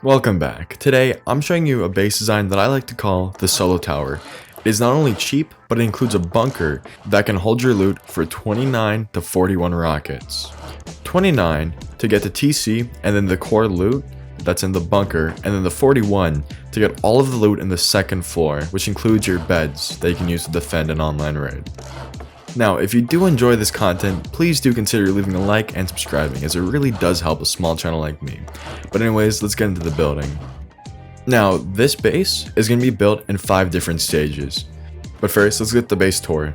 Welcome back. Today, I'm showing you a base design that I like to call the Solo Tower. It is not only cheap, but it includes a bunker that can hold your loot for 29 to 41 rockets. 29 to get the TC and then the core loot that's in the bunker, and then the 41 to get all of the loot in the second floor, which includes your beds that you can use to defend an online raid. Now, if you do enjoy this content, please do consider leaving a like and subscribing, as it really does help a small channel like me. But anyways, let's get into the building. Now, this base is going to be built in 5 different stages. But first, let's get the base tour.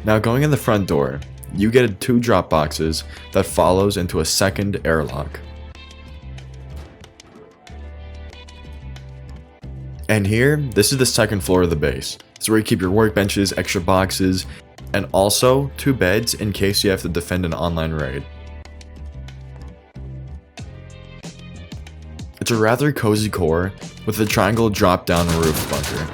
Now, going in the front door, you get 2 drop boxes that follows into a second airlock. And here, this is the second floor of the base. This is where you keep your workbenches, extra boxes, and also 2 beds in case you have to defend an online raid. It's a rather cozy core with a triangle drop-down roof bunker.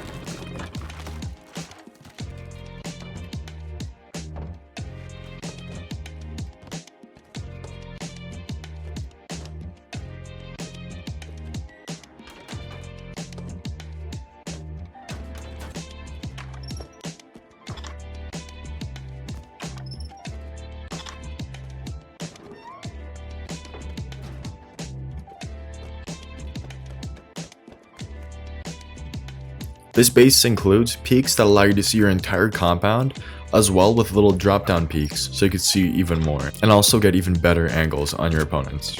This base includes peaks that allow you to see your entire compound, as well with little drop down peaks so you can see even more, and also get even better angles on your opponents.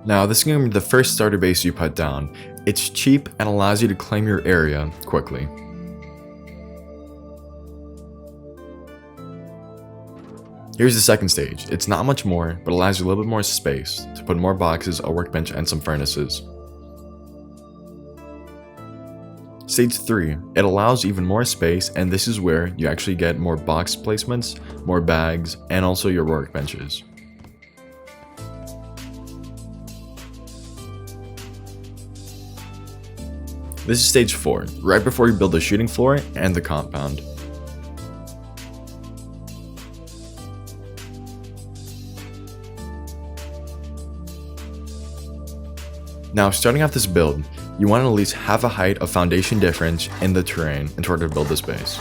Now, this is going to be the first starter base you put down. It's cheap and allows you to claim your area quickly. Here's the second stage. It's not much more, but allows you a little bit more space to put more boxes, a workbench, and some furnaces. Stage 3, it allows even more space, and this is where you actually get more box placements, more bags, and also your workbenches. This is stage 4, right before you build the shooting floor and the compound. Now, starting off this build, you want at least have a height of foundation difference in the terrain in order to build this base.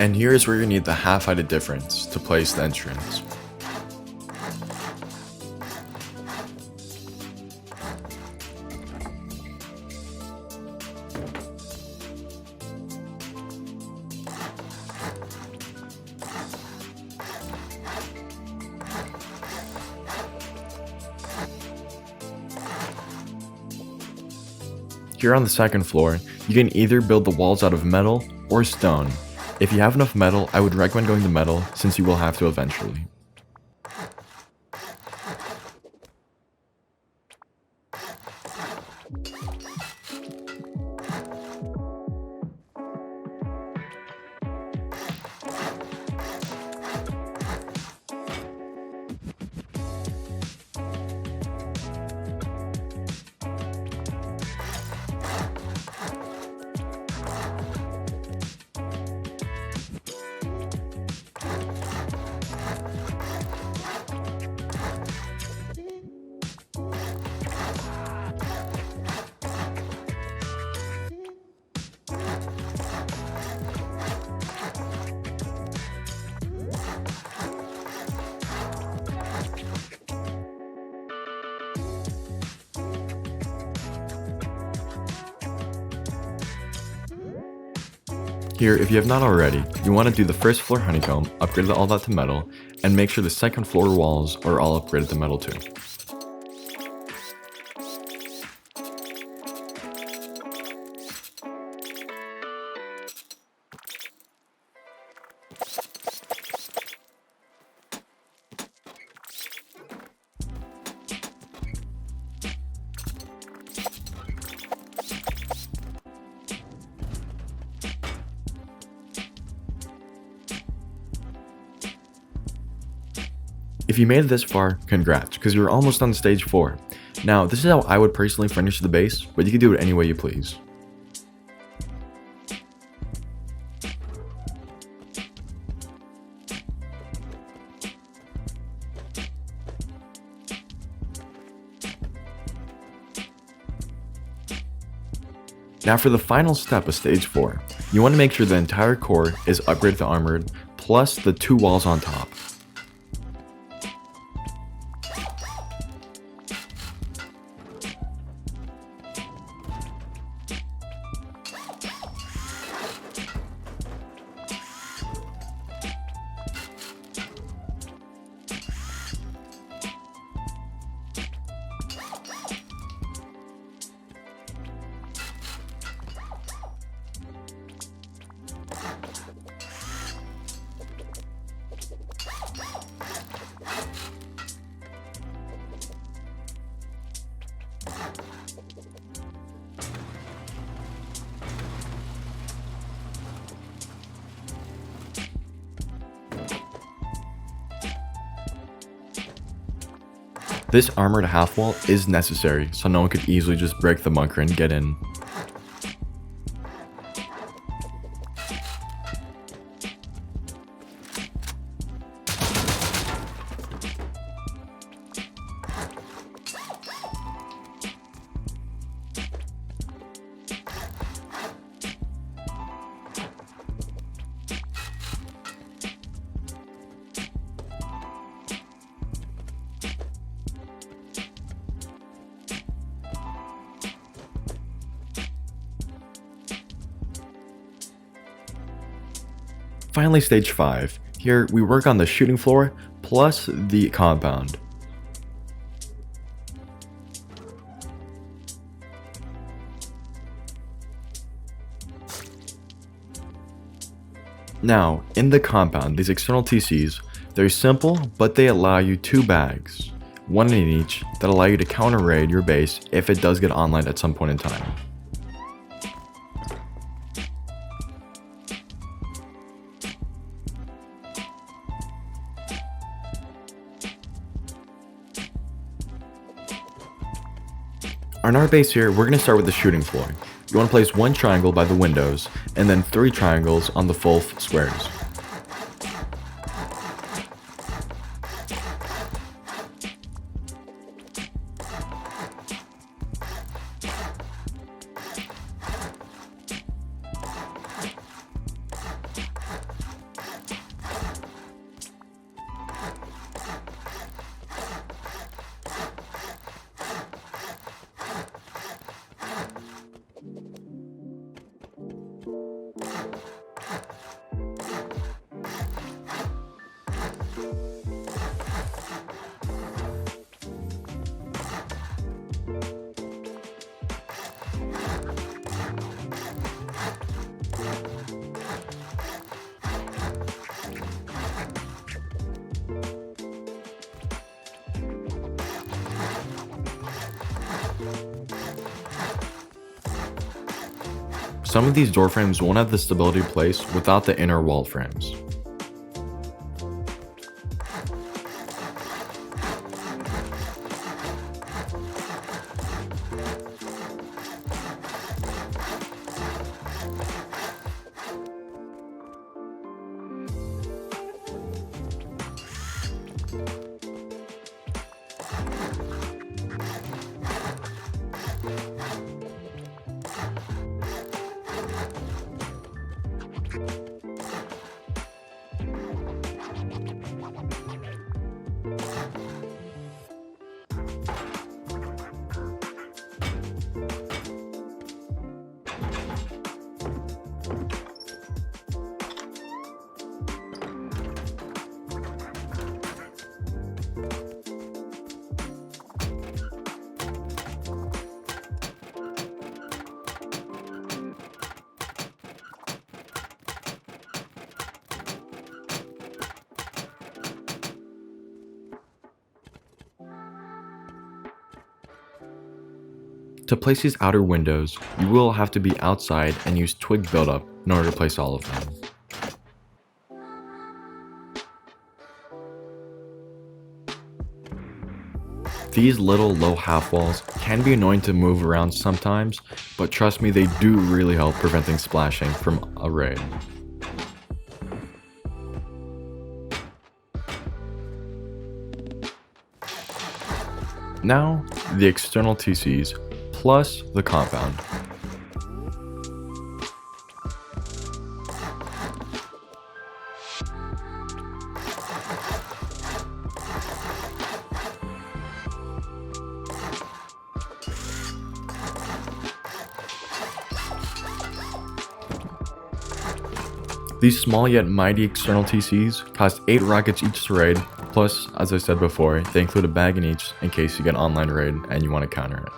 And here is where you need the half-height difference to place the entrance. Here on the second floor, you can either build the walls out of metal or stone. If you have enough metal, I would recommend going to metal since you will have to eventually. Here, if you have not already, you want to do the first floor honeycomb, upgrade all that to metal, and make sure the second floor walls are all upgraded to metal too. If you made it this far, congrats, because you're almost on stage 4. Now, this is how I would personally finish the base, but you can do it any way you please. Now for the final step of stage 4, you want to make sure the entire core is upgraded to armored, plus the 2 walls on top. This armored half wall is necessary, so no one could easily just break the bunker and get in. Finally, stage 5. Here, we work on the shooting floor plus the compound. Now, in the compound, these external TCs, they're simple, but they allow you 2 bags, one in each, that allow you to counter raid your base if it does get online at some point in time. On our base here, we're going to start with the shooting floor. You want to place 1 triangle by the windows, and then 3 triangles on the full squares. Some of these door frames won't have the stability placed without the inner wall frames. To place these outer windows, you will have to be outside and use twig buildup in order to place all of them. These little low half walls can be annoying to move around sometimes, but trust me, they do really help preventing splashing from a raid. Now, the external TCs plus the compound. These small yet mighty external TCs cost 8 rockets each to raid, plus, as I said before, they include a bag in each in case you get an online raid and you want to counter it.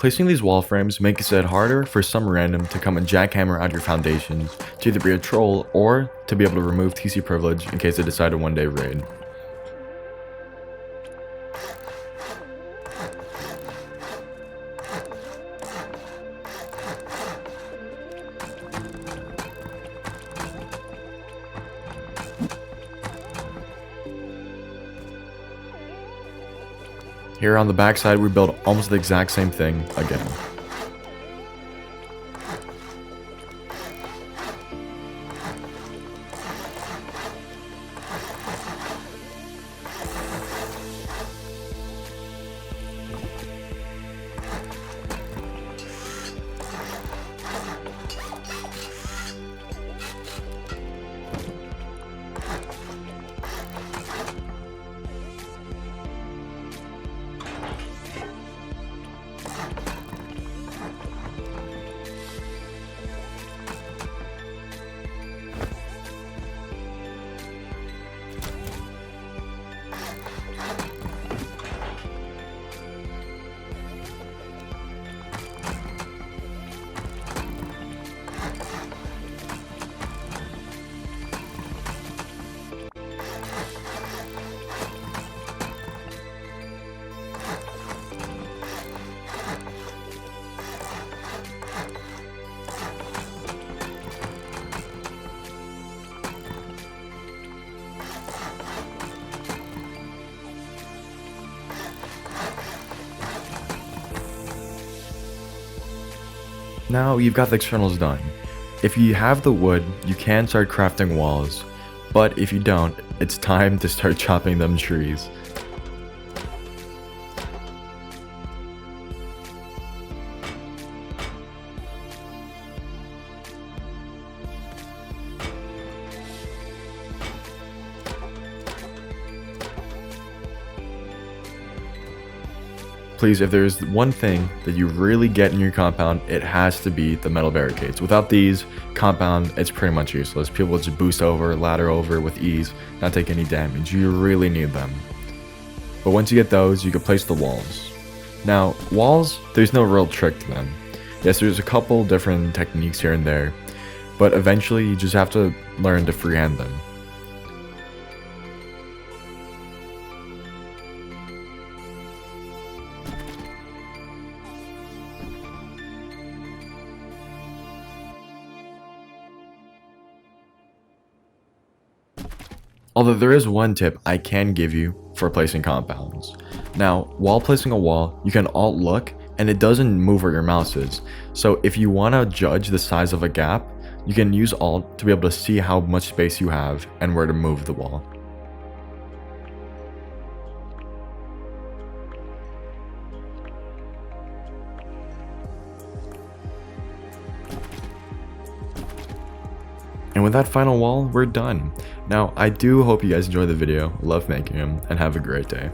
Placing these wall frames makes it harder for some random to come and jackhammer out your foundations to either be a troll or to be able to remove TC privilege in case they decide to one day raid. Here on the backside, we build almost the exact same thing again. Now you've got the externals done. If you have the wood, you can start crafting walls, but if you don't, it's time to start chopping them trees. Please, if there's one thing that you really get in your compound, it has to be the metal barricades. Without these, compound, it's pretty much useless. People will just boost over, ladder over with ease, not take any damage. You really need them. But once you get those, you can place the walls. Now, walls, there's no real trick to them. Yes, there's a couple different techniques here and there, but eventually you just have to learn to freehand them. Although there is one tip I can give you for placing compounds. Now, while placing a wall, you can alt look and it doesn't move where your mouse is. So if you want to judge the size of a gap, you can use alt to be able to see how much space you have and where to move the wall. And with that final wall, we're done. Now, I do hope you guys enjoyed the video, love making them, and have a great day.